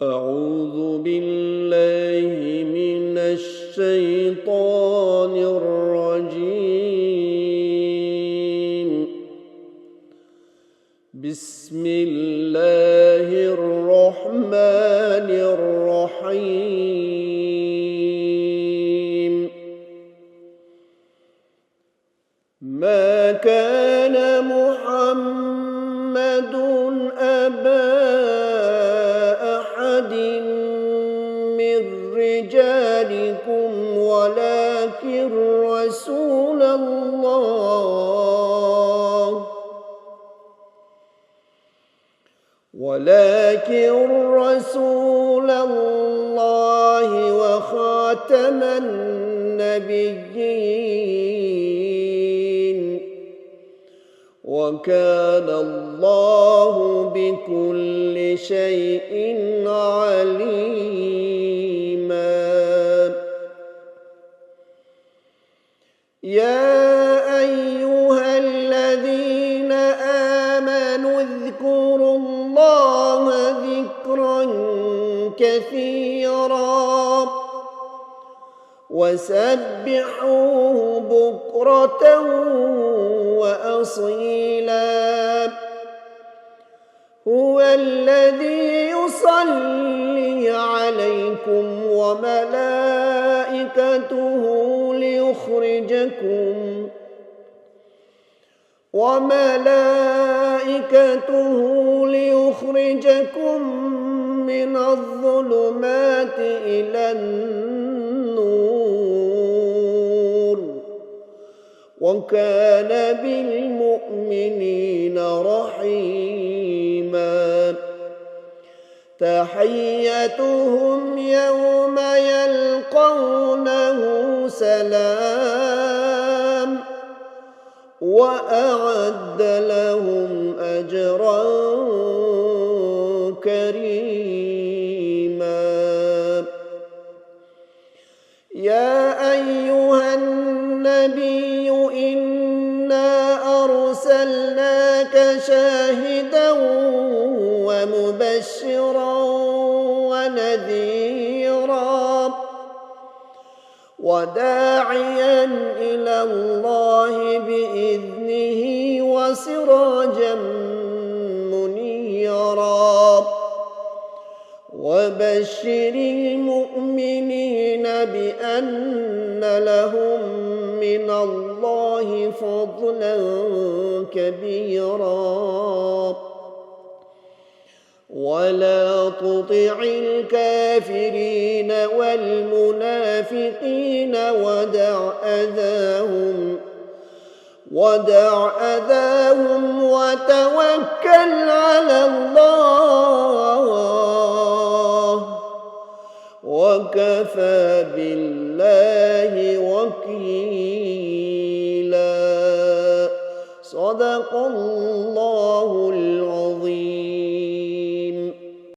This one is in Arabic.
أعوذ بالله من الشيطان الرجيم. بسم الله الرحمن الرحيم. ما كان محمد أبا أحد من رجالكم ولكن رسول الله وخاتم النبيين، وكان الله بكل شيء عليما. يا أيها الذين آمنوا اذكروا الله ذكرا كثيرا وسبحوه بكرة وأصيلا. هو الذي يصلي عليكم وملائكته ليخرجكم من الظلمات إلى النور، وكان بالمؤمنين رحيما. تحيتهم يوم يلقونه سلام، وأعد لهم أجرا كريما. يا أيها النبي إنا أرسلناك شاهدا ومبشرا ونذيرا وداعيا إلى الله بإذنه وسراجا منيرا. وبشر المؤمنين بأن لهم من الله فضلا كبيرا. ولا تطع الكافرين والمنافقين ودع أذاهم وتوكل على الله، وكفى بالله وكيلا. صدق الله العظيم.